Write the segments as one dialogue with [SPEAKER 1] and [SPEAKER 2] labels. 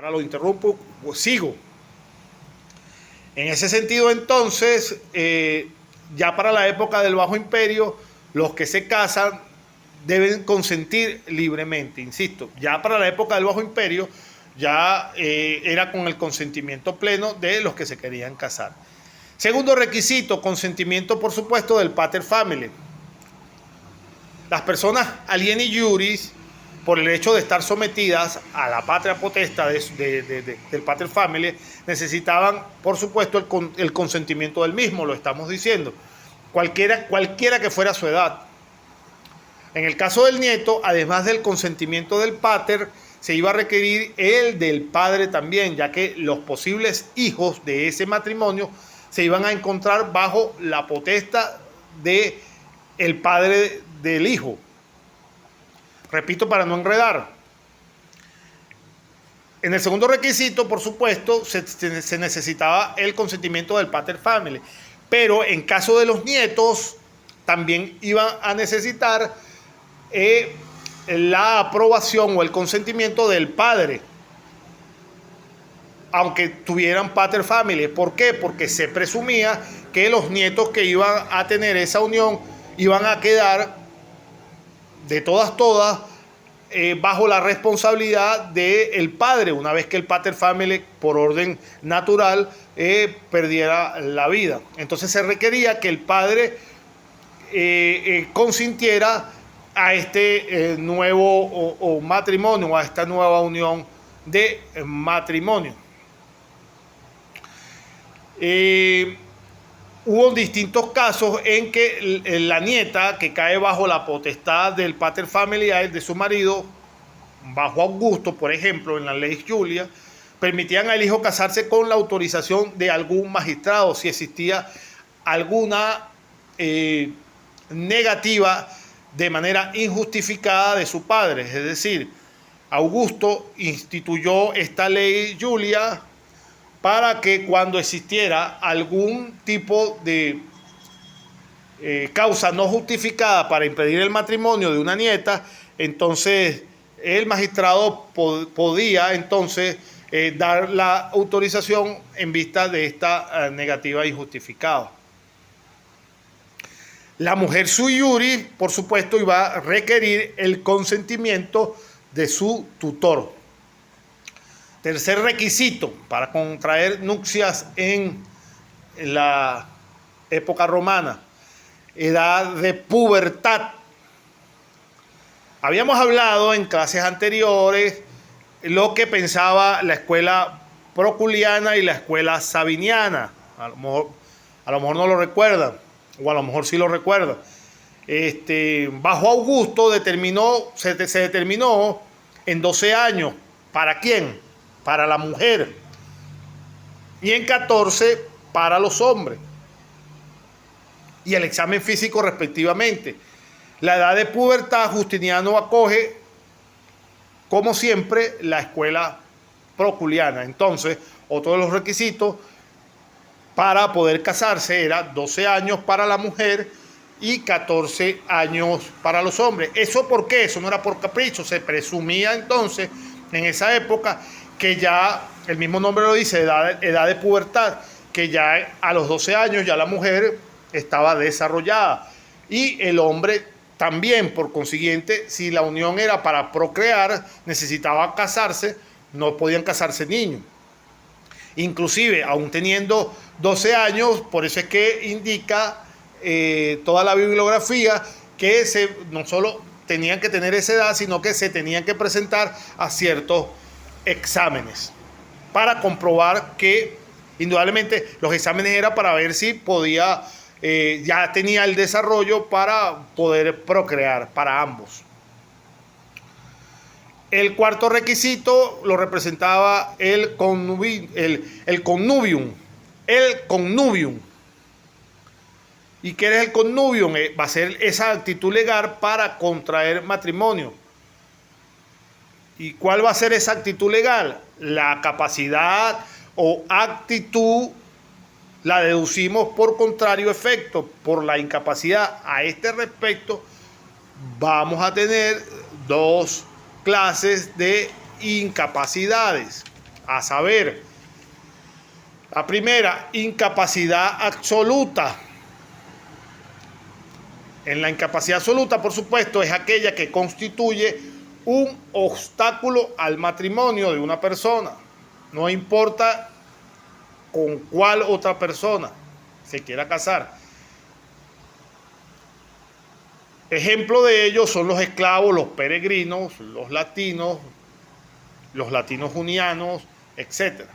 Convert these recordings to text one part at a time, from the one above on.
[SPEAKER 1] Ahora lo interrumpo, pues sigo. En ese sentido, entonces, ya para la época del Bajo Imperio, los que se casan deben consentir libremente, insisto. Ya para la época del Bajo Imperio, ya era con el consentimiento pleno de los que se querían casar. Segundo requisito, consentimiento, por supuesto, del pater familias. Las personas alieni juris, por el hecho de estar sometidas a la patria potestad del pater familias, necesitaban, por supuesto, el consentimiento del mismo, lo estamos diciendo, cualquiera que fuera su edad. En el caso del nieto, además del consentimiento del pater, se iba a requerir el del padre también, ya que los posibles hijos de ese matrimonio se iban a encontrar bajo la potestad del padre del hijo. Repito para no enredar. En el segundo requisito, por supuesto, se necesitaba el consentimiento del pater familias. Pero en caso de los nietos, también iban a necesitar la aprobación o el consentimiento del padre, aunque tuvieran pater familias. ¿Por qué? Porque se presumía que los nietos que iban a tener esa unión iban a quedar de todas, bajo la responsabilidad del padre, una vez que el pater familias, por orden natural, perdiera la vida. Entonces se requería que el padre consintiera a este nuevo matrimonio, a esta nueva unión de matrimonio. Hubo distintos casos en que la nieta, que cae bajo la potestad del pater familias de su marido, bajo Augusto, por ejemplo, en la ley Julia, permitían al hijo casarse con la autorización de algún magistrado, si existía alguna negativa de manera injustificada de su padre. Es decir, Augusto instituyó esta ley Julia para que cuando existiera algún tipo de causa no justificada para impedir el matrimonio de una nieta, entonces el magistrado podía entonces dar la autorización en vista de esta negativa injustificada. La mujer sui juris, por supuesto, iba a requerir el consentimiento de su tutor. Tercer requisito para contraer nupcias en la época romana: edad de pubertad. Habíamos hablado en clases anteriores lo que pensaba la escuela proculiana y la escuela sabiniana. A lo mejor no lo recuerdan, o a lo mejor sí lo recuerdan. Bajo Augusto se determinó en 12 años. ¿Para quién? Para la mujer. Y en 14 para los hombres. Y el examen físico respectivamente. La edad de pubertad, Justiniano acoge, como siempre, la escuela proculiana. Entonces, otro de los requisitos para poder casarse era 12 años para la mujer y 14 años para los hombres. ¿Eso por qué? Eso no era por capricho. Se presumía entonces, en esa época, que ya, el mismo nombre lo dice, edad de pubertad, que ya a los 12 años ya la mujer estaba desarrollada. Y el hombre también, por consiguiente, si la unión era para procrear, necesitaba casarse, no podían casarse niños. Inclusive, aún teniendo 12 años, por eso es que indica toda la bibliografía que no solo tenían que tener esa edad, sino que se tenían que presentar a ciertos exámenes para comprobar que, indudablemente, los exámenes eran para ver si podía, ya tenía el desarrollo para poder procrear para ambos. El cuarto requisito lo representaba el connubium. ¿Y qué es el connubium? Va a ser esa actitud legal para contraer matrimonio. ¿Y cuál va a ser esa actitud legal? La capacidad o actitud la deducimos por contrario efecto. Por la incapacidad a este respecto, vamos a tener dos clases de incapacidades. A saber, la primera, incapacidad absoluta. En la incapacidad absoluta, por supuesto, es aquella que constituye un obstáculo al matrimonio de una persona. No importa con cuál otra persona se quiera casar. Ejemplo de ello son los esclavos, los peregrinos, los latinos junianos, etc.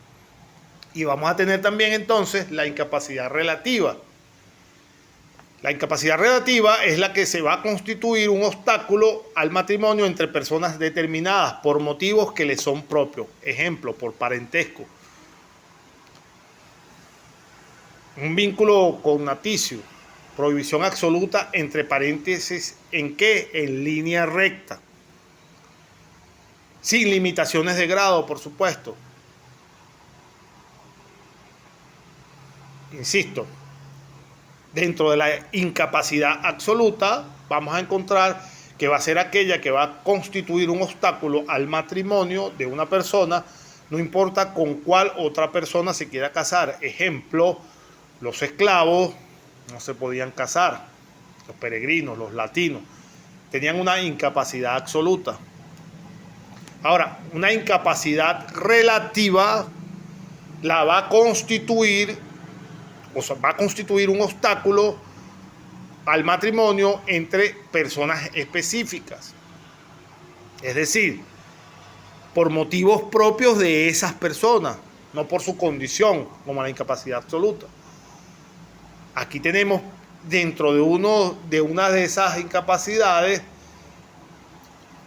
[SPEAKER 1] Y vamos a tener también entonces la incapacidad relativa. La incapacidad relativa es la que se va a constituir un obstáculo al matrimonio entre personas determinadas por motivos que les son propios. Ejemplo, por parentesco. Un vínculo cognaticio. Prohibición absoluta entre paréntesis. ¿En qué? En línea recta. Sin limitaciones de grado, por supuesto. Insisto, dentro de la incapacidad absoluta vamos a encontrar que va a ser aquella que va a constituir un obstáculo al matrimonio de una persona, no importa con cuál otra persona se quiera casar. Ejemplo, los esclavos no se podían casar, los peregrinos, los latinos, tenían una incapacidad absoluta. Ahora, una incapacidad relativa la va a constituir, o sea, va a constituir un obstáculo al matrimonio entre personas específicas. Es decir, por motivos propios de esas personas, no por su condición, como la incapacidad absoluta. Aquí tenemos dentro de una de esas incapacidades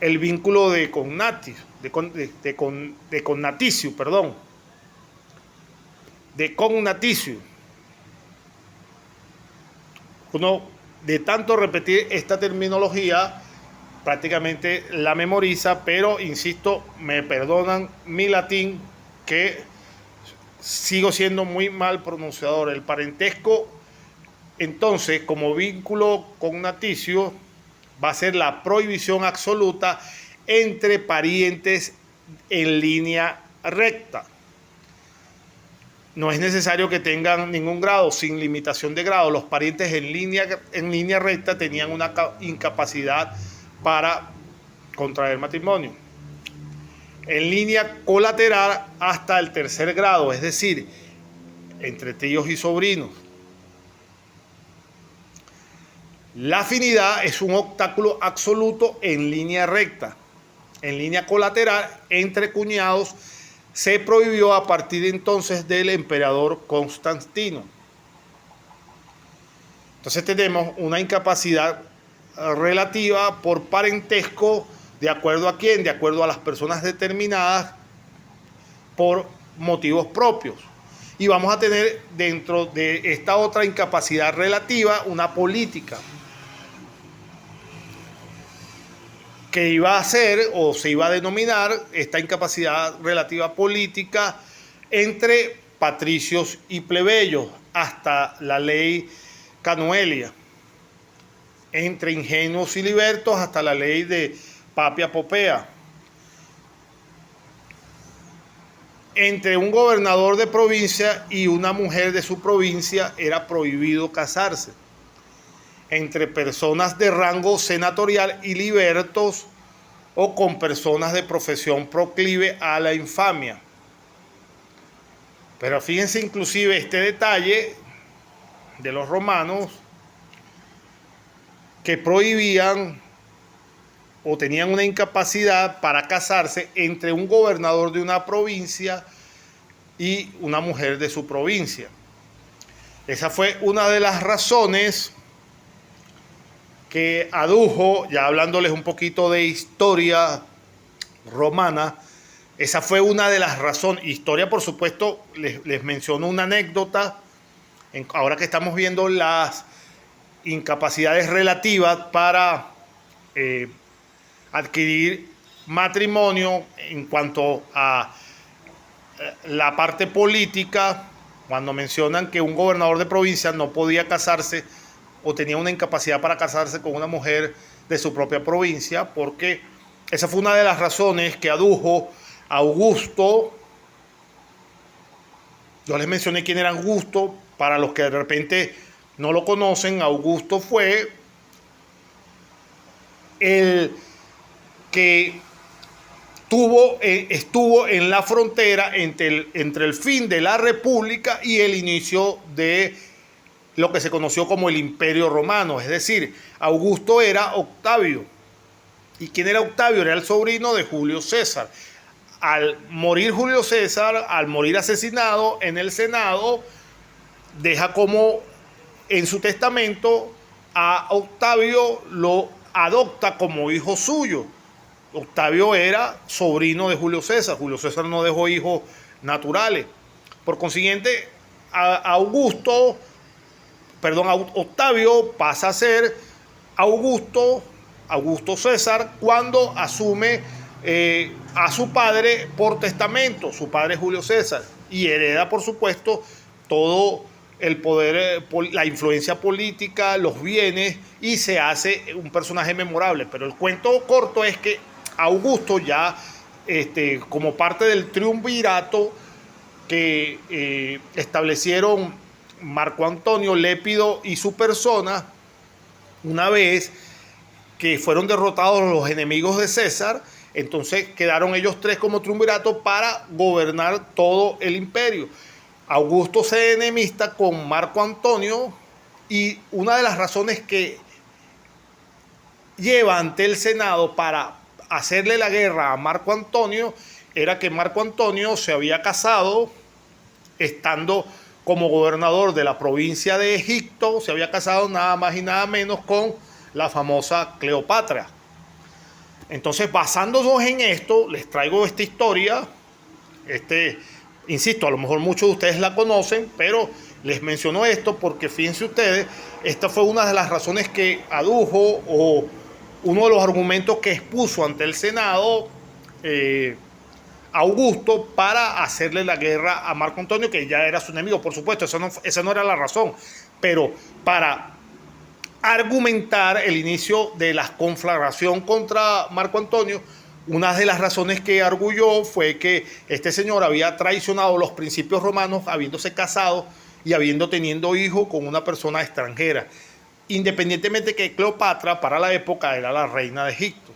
[SPEAKER 1] el vínculo de cognatio, de cognaticio. Uno, de tanto repetir esta terminología, prácticamente la memoriza, pero insisto, me perdonan mi latín, que sigo siendo muy mal pronunciador. El parentesco, entonces, como vínculo cognaticio, va a ser la prohibición absoluta entre parientes en línea recta. No es necesario que tengan ningún grado, sin limitación de grado. Los parientes en línea recta tenían una incapacidad para contraer matrimonio. En línea colateral hasta el tercer grado, es decir, entre tíos y sobrinos. La afinidad es un obstáculo absoluto en línea recta. En línea colateral, entre cuñados, se prohibió a partir de entonces del emperador Constantino. Entonces tenemos una incapacidad relativa por parentesco, ¿de acuerdo a quién? De acuerdo a las personas determinadas por motivos propios. Y vamos a tener dentro de esta otra incapacidad relativa una política, que iba a ser o se iba a denominar esta incapacidad relativa política entre patricios y plebeyos hasta la ley Canuelia, entre ingenuos y libertos hasta la ley de Papia Popea, entre un gobernador de provincia y una mujer de su provincia era prohibido casarse. Entre personas de rango senatorial y libertos o con personas de profesión proclive a la infamia. Pero fíjense inclusive este detalle de los romanos, que prohibían o tenían una incapacidad para casarse entre un gobernador de una provincia y una mujer de su provincia. Esa fue una de las razones que adujo, ya hablándoles un poquito de historia romana, esa fue una de las razones. Historia, por supuesto, les menciono una anécdota, ahora que estamos viendo las incapacidades relativas para adquirir matrimonio en cuanto a la parte política, cuando mencionan que un gobernador de provincia no podía casarse o tenía una incapacidad para casarse con una mujer de su propia provincia, porque esa fue una de las razones que adujo Augusto Yo les mencioné quién era Augusto. Para los que de repente no lo conocen, Augusto fue el que estuvo en la frontera entre el fin de la República y el inicio de lo que se conoció como el Imperio Romano. Es decir, Augusto era Octavio. ¿Y quién era Octavio? Era el sobrino de Julio César. Al morir Julio César, al morir asesinado en el Senado, deja como en su testamento a Octavio, lo adopta como hijo suyo. Octavio era sobrino de Julio César. Julio César no dejó hijos naturales. Por consiguiente, Octavio pasa a ser Augusto César cuando asume a su padre por testamento, su padre Julio César, y hereda, por supuesto, todo el poder, la influencia política, los bienes, y se hace un personaje memorable. Pero el cuento corto es que Augusto ya, como parte del triunvirato que establecieron Marco Antonio, Lépido y su persona, una vez que fueron derrotados los enemigos de César, entonces quedaron ellos tres como triunvirato para gobernar todo el imperio. Augusto se enemista con Marco Antonio, y una de las razones que lleva ante el Senado para hacerle la guerra a Marco Antonio era que Marco Antonio se había casado estando como gobernador de la provincia de Egipto, se había casado nada más y nada menos con la famosa Cleopatra. Entonces, basándonos en esto, les traigo esta historia. Insisto, a lo mejor muchos de ustedes la conocen, pero les menciono esto porque fíjense ustedes, esta fue una de las razones que adujo, o uno de los argumentos que expuso ante el Senado Augusto para hacerle la guerra a Marco Antonio, que ya era su enemigo. Por supuesto, esa no era la razón, pero para argumentar el inicio de la conflagración contra Marco Antonio, una de las razones que arguyó fue que este señor había traicionado los principios romanos habiéndose casado y habiendo tenido hijos con una persona extranjera, independientemente que Cleopatra para la época era la reina de Egipto.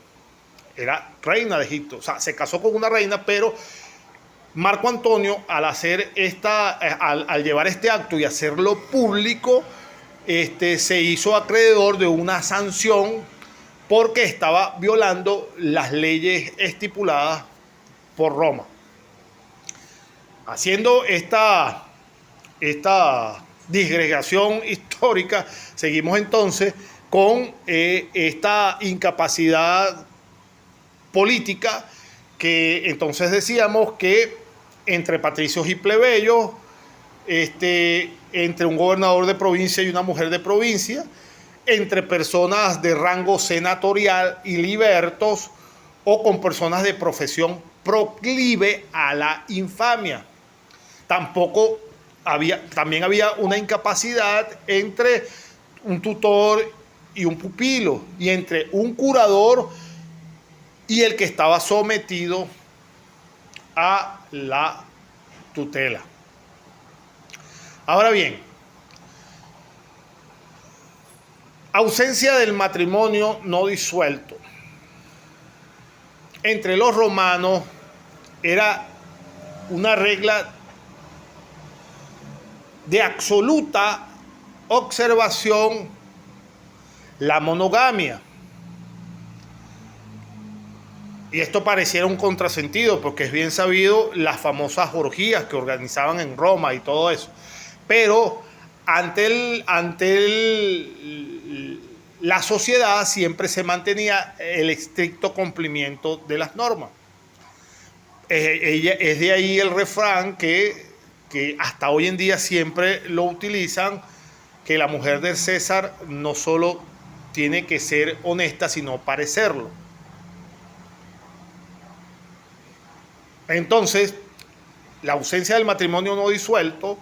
[SPEAKER 1] Era reina de Egipto, o sea, se casó con una reina, pero Marco Antonio, al llevar este acto y hacerlo público, se hizo acreedor de una sanción porque estaba violando las leyes estipuladas por Roma. Haciendo esta disgregación histórica, seguimos entonces con esta incapacidad política que entonces decíamos que entre patricios y plebeyos, entre un gobernador de provincia y una mujer de provincia, entre personas de rango senatorial y libertos, o con personas de profesión proclive a la infamia. También había una incapacidad entre un tutor y un pupilo, y entre un curador y el que estaba sometido a la tutela. Ahora bien, ausencia del matrimonio no disuelto. Entre los romanos era una regla de absoluta observación la monogamia. Y esto pareciera un contrasentido, porque es bien sabido las famosas orgías que organizaban en Roma y todo eso. Pero ante la sociedad siempre se mantenía el estricto cumplimiento de las normas. Es de ahí el refrán que hasta hoy en día siempre lo utilizan, que la mujer de César no solo tiene que ser honesta, sino parecerlo. Entonces, la ausencia del matrimonio no disuelto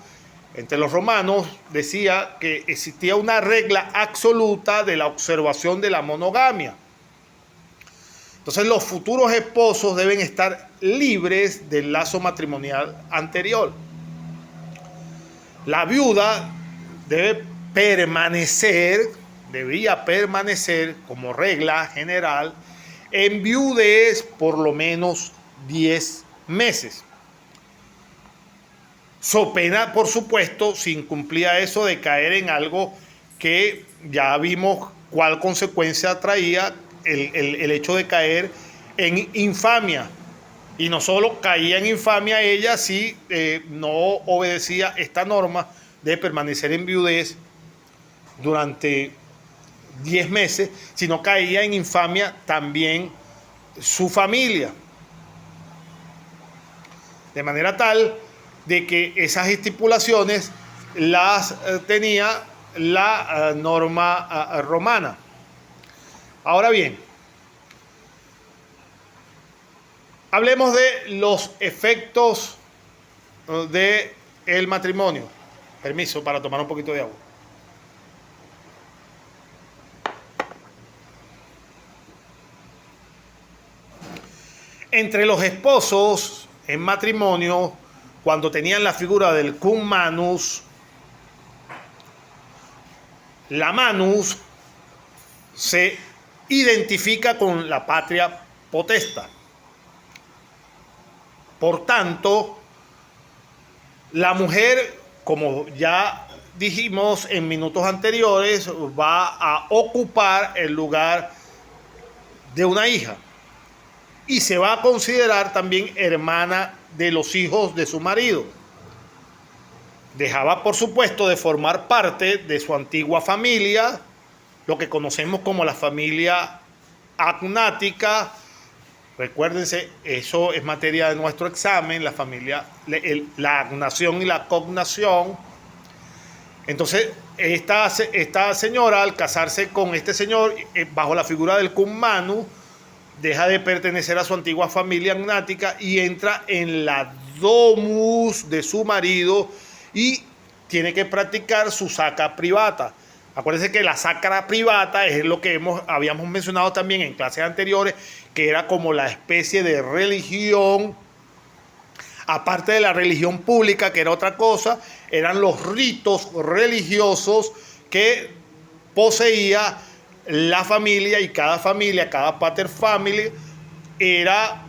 [SPEAKER 1] entre los romanos decía que existía una regla absoluta de la observación de la monogamia. Entonces, los futuros esposos deben estar libres del lazo matrimonial anterior. La viuda debía permanecer como regla general en viudez por lo menos 10 meses. So pena, por supuesto, si incumplía eso, de caer en algo que ya vimos cuál consecuencia traía el hecho de caer en infamia. Y no solo caía en infamia ella si no obedecía esta norma de permanecer en viudez durante 10 meses, sino caía en infamia también su familia. De manera tal de que esas estipulaciones las tenía la norma romana. Ahora bien, hablemos de los efectos del matrimonio. Permiso para tomar un poquito de agua. Entre los esposos en matrimonio, cuando tenían la figura del cum manus, la manus se identifica con la patria potesta. Por tanto, la mujer, como ya dijimos en minutos anteriores, va a ocupar el lugar de una hija y se va a considerar también hermana de los hijos de su marido. Dejaba, por supuesto, de formar parte de su antigua familia, lo que conocemos como la familia agnática. Recuérdense, eso es materia de nuestro examen, la familia, la agnación y la cognación. Entonces, esta señora, al casarse con este señor, bajo la figura del cum manu, deja de pertenecer a su antigua familia agnática y entra en la domus de su marido y tiene que practicar su sacra privata. Acuérdense que la sacra privata es lo que habíamos mencionado también en clases anteriores, que era como la especie de religión, aparte de la religión pública, que era otra cosa, eran los ritos religiosos que poseía la familia, y cada familia, cada pater family, era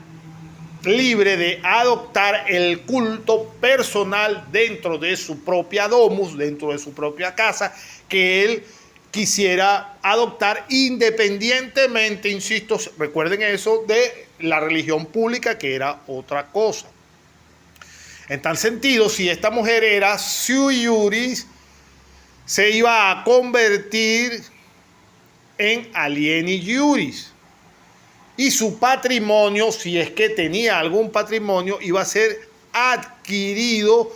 [SPEAKER 1] libre de adoptar el culto personal dentro de su propia domus, dentro de su propia casa, que él quisiera adoptar independientemente, insisto, recuerden eso, de la religión pública, que era otra cosa. En tal sentido, si esta mujer era sui iuris, se iba a convertir en alieni iuris. Y su patrimonio, si es que tenía algún patrimonio, iba a ser adquirido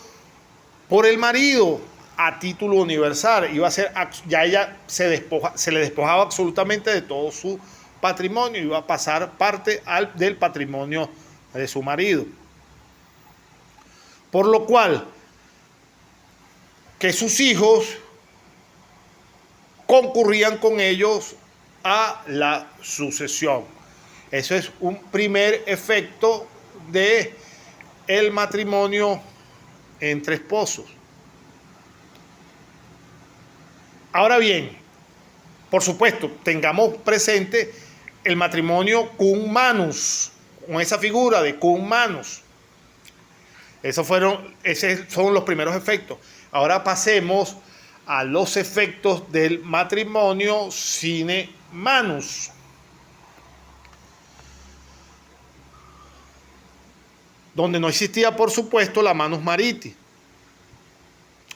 [SPEAKER 1] por el marido a título universal. Iba a ser, ya ella se le despojaba absolutamente de todo su patrimonio, iba a pasar parte del patrimonio de su marido. Por lo cual, que sus hijos concurrían con ellos a la sucesión. Eso es un primer efecto de el matrimonio entre esposos. Ahora bien, por supuesto, tengamos presente el matrimonio cum manus, con esa figura de cum manus. Esos son los primeros efectos. Ahora pasemos a los efectos del matrimonio sine manus. Donde no existía, por supuesto, la manus mariti.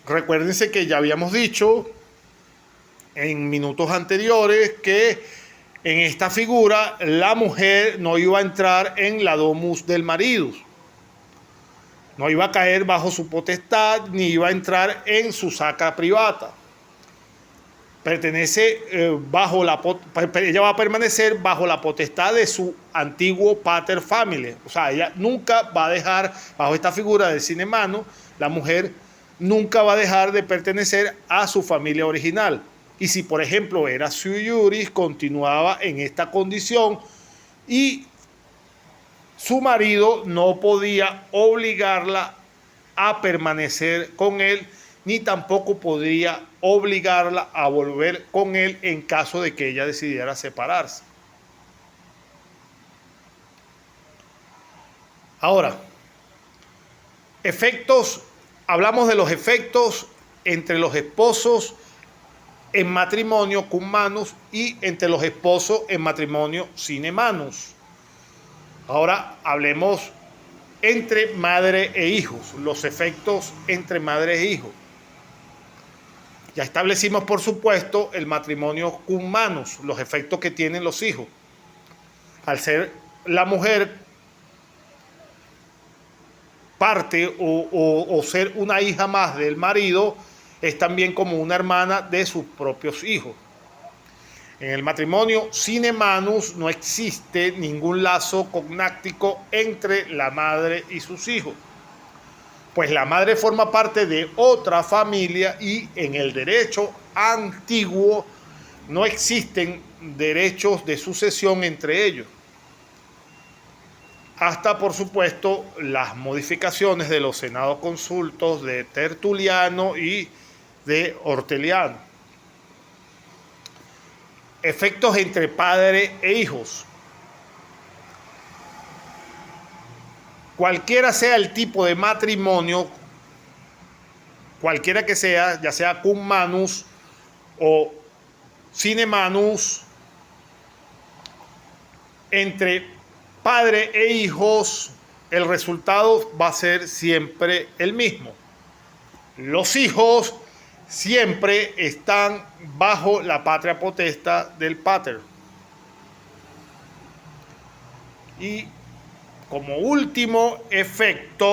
[SPEAKER 1] Recuérdense que ya habíamos dicho en minutos anteriores que en esta figura la mujer no iba a entrar en la domus del marido. No iba a caer bajo su potestad, ni iba a entrar en su sacra privata. Ella va a permanecer bajo la potestad de su antiguo pater family. O sea, ella nunca va a dejar, bajo esta figura del sine manus, la mujer nunca va a dejar de pertenecer a su familia original. Y si, por ejemplo, era sui iuris, continuaba en esta condición y su marido no podía obligarla a permanecer con él ni tampoco podría obligarla a volver con él en caso de que ella decidiera separarse. Ahora, hablamos de los efectos entre los esposos en matrimonio cum manus y entre los esposos en matrimonio sine manus. Ahora hablemos entre madre e hijos, los efectos entre madre e hijos. Ya establecimos, por supuesto, el matrimonio cum manus, los efectos que tienen los hijos. Al ser la mujer parte o ser una hija más del marido, es también como una hermana de sus propios hijos. En el matrimonio sine manus no existe ningún lazo cognático entre la madre y sus hijos, pues la madre forma parte de otra familia y en el derecho antiguo no existen derechos de sucesión entre ellos. Hasta, por supuesto, las modificaciones de los senados consultos de Tertuliano y de Orteliano. Efectos entre padre e hijos. Cualquiera sea el tipo de matrimonio, cualquiera que sea, ya sea cum manus o sine manus, entre padre e hijos, el resultado va a ser siempre el mismo. Los hijos siempre están bajo la patria potestad del pater. Y como último efecto,